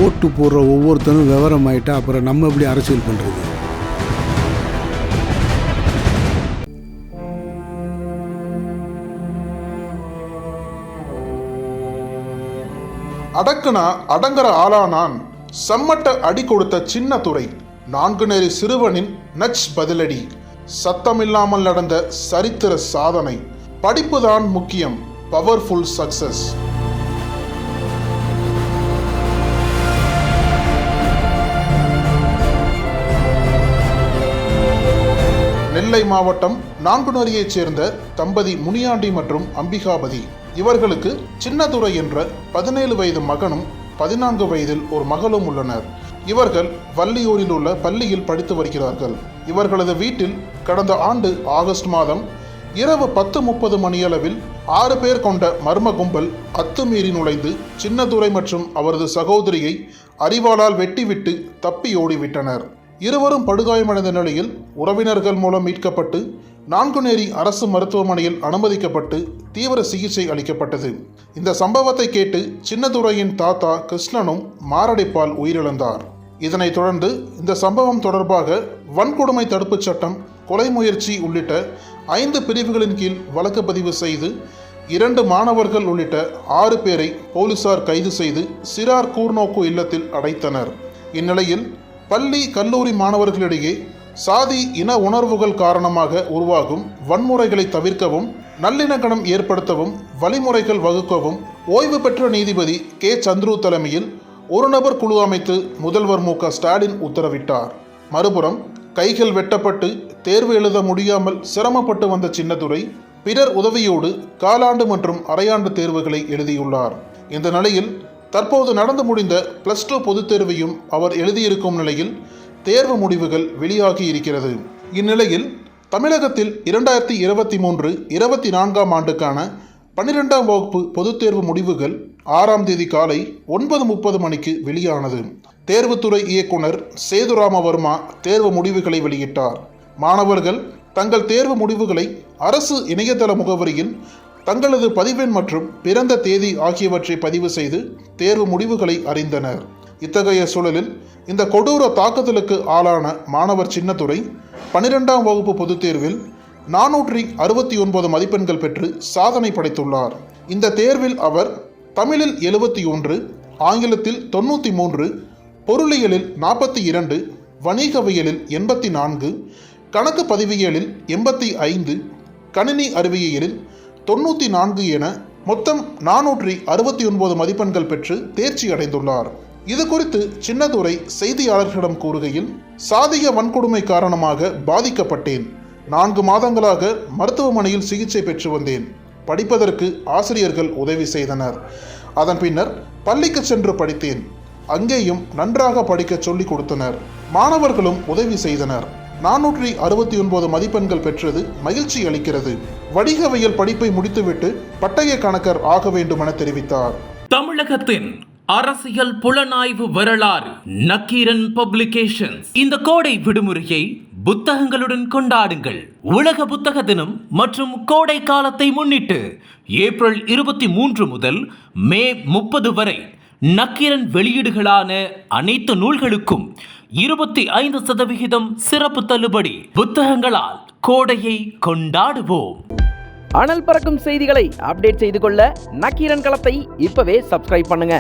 ஓட்டு போடுற ஒவ்வொருத்தரும் விவரம் ஆகிட்டா அப்புறம் நம்ம எப்படி அரசியல் பண்ணுறது? அடக்குனா அடங்குற ஆளானான், செம்மட்ட அடி கொடுத்த சின்ன துரை, 4 நெறி சிறுவனின் நச் பதிலடி, சத்தமில்லாமல் நடந்த சரித்திர சாதனை, படிப்புதான் முக்கியம், பவர்ஃபுல் சக்சஸ். நெல்லை மாவட்டம் நான்குநேரியைச் சேர்ந்த தம்பதி முனியாண்டி மற்றும் அம்பிகாபதி. இவர்களுக்கு சின்னதுரை என்ற 17 வயது மகனும் 14 வயதில் ஒரு மகளும் உள்ளனர். இவர்கள் வள்ளியூரில் உள்ள பள்ளியில் படித்து வருகிறார்கள். இவர்களது வீட்டில் கடந்த ஆண்டு ஆகஸ்ட் மாதம் இரவு 10:30 மணியளவில் 6 பேர் கொண்ட மர்ம கும்பல் அத்துமீறி நுழைந்து சின்னதுரை மற்றும் அவரது சகோதரியை அரிவாளால் வெட்டிவிட்டு தப்பி ஓடிவிட்டனர். இருவரும் படுகாயமடைந்த நிலையில் உறவினர்கள் மூலம் மீட்கப்பட்டு நான்குநேரி அரசு மருத்துவமனையில் அனுமதிக்கப்பட்டு தீவிர சிகிச்சை அளிக்கப்பட்டது. இந்த சம்பவத்தை கேட்டு சின்னதுரையின் தாத்தா கிருஷ்ணனும் மாரடைப்பால் உயிரிழந்தார். இதனைத் தொடர்ந்து இந்த சம்பவம் தொடர்பாக வன்கொடுமை தடுப்புச் சட்டம், கொலை முயற்சி உள்ளிட்ட 5 பிரிவுகளின் கீழ் வழக்கு பதிவு செய்து 2 மாணவர்கள் உள்ளிட்ட 6 பேரை போலீசார் கைது செய்து சிறார் கூர்நோக்கு இல்லத்தில் அடைத்தனர். இந்நிலையில் பள்ளி கல்லூரி மாணவர்களிடையே சாதி இன உணர்வுகள் காரணமாக உருவாகும் வன்முறைகளை தவிர்க்கவும், நல்லிணக்கணம் ஏற்படுத்தவும் வழிமுறைகள் வகுக்கவும் ஓய்வு பெற்ற நீதிபதி கே. சந்துரு தலைமையில் ஒரு நபர் குழு அமைத்து முதல்வர் மு.க. ஸ்டாலின் உத்தரவிட்டார். மறுபுறம் கைகள் வெட்டப்பட்டு தேர்வு எழுத முடியாமல் சிரமப்பட்டு வந்த சின்னதுரை பிறர் உதவியோடு காலாண்டு மற்றும் அரையாண்டு தேர்வுகளை எழுதியுள்ளார். இந்த நிலையில் தற்போது நடந்து முடிந்த +2 பொதுத் தேர்வையும் அவர் எழுதியிருக்கும் நிலையில் தேர்வு முடிவுகள் வெளியாகி இருக்கிறது. இந்நிலையில் தமிழகத்தில் 2023-24 ஆண்டுக்கான 12ஆம் வகுப்பு பொதுத் தேர்வு முடிவுகள் 6ஆம் தேதி காலை 9:30 மணிக்கு வெளியானது. தேர்வுத்துறை இயக்குனர் சேதுராமவர்மா தேர்வு முடிவுகளை வெளியிட்டார். மாணவர்கள் தங்கள் தேர்வு முடிவுகளை அரசு இணையதள முகவரியில் தங்களது பதிவெண் மற்றும் பிறந்த தேதி ஆகியவற்றை பதிவு செய்து தேர்வு முடிவுகளை அறிந்தனர். இத்தகைய சூழலில் இந்த கொடூர தாக்குதலுக்கு ஆளான மாணவர் சின்னதுரை 12ஆம் வகுப்பு பொதுத் தேர்வில் 469 மதிப்பெண்கள் பெற்று சாதனை படைத்துள்ளார். இந்த தேர்வில் அவர் தமிழில் 71, ஆங்கிலத்தில் 93, பொருளியலில் 42, வணிகவியலில் 84, கணக்கு பதிவியலில் 85, கணினி அறிவியலில் 94 என மொத்தம் 469 மதிப்பெண்கள் பெற்று தேர்ச்சி அடைந்துள்ளார். இது குறித்து சின்னதுரை செய்தியாளர்களிடம் கூறுகையில், சாதிய வன்கொடுமை காரணமாக பாதிக்கப்பட்டேன். 4 மாதங்களாக மருத்துவமனையில் சிகிச்சை பெற்று வந்தேன். படிப்பதற்கு ஆசிரியர்கள் உதவி செய்தனர். அதன் பின்னர் பள்ளிக்கு சென்று படித்தேன். அங்கேயும் நன்றாக படிக்க சொல்லிக் கொடுத்தனர். மாணவர்களும் உதவி செய்தனர். 469 மதிப்பெண்கள் பெற்றது மகிழ்ச்சி அளிக்கிறது. வணிகவியல் படிப்பை முடித்துவிட்டு பட்டய கணக்கர் ஆக வேண்டும் என தெரிவித்தார். தமிழகத்தின் அரசியல் புலனாய்வு வரலாறு நக்கீரன் பப்ளிகேஷன்ஸ். இந்த கோடை விடுமுறையை புத்தகங்களுடன் கொண்டாடுங்கள். உலக புத்தக தினம் மற்றும் கோடை காலத்தை முன்னிட்டு ஏப்ரல் 23 முதல் மே 30 வரை நக்கீரன் வெளியீடுகளான அனைத்து நூல்களுக்கும் 25% சிறப்பு தள்ளுபடி. புத்தகங்களால் கோடையை கொண்டாடுவோம். அனல் பறக்கும் செய்திகளை அப்டேட் செய்து கொள்ள நக்கீரன் களத்தை இப்பவே சப்ஸ்கிரைப் பண்ணுங்க.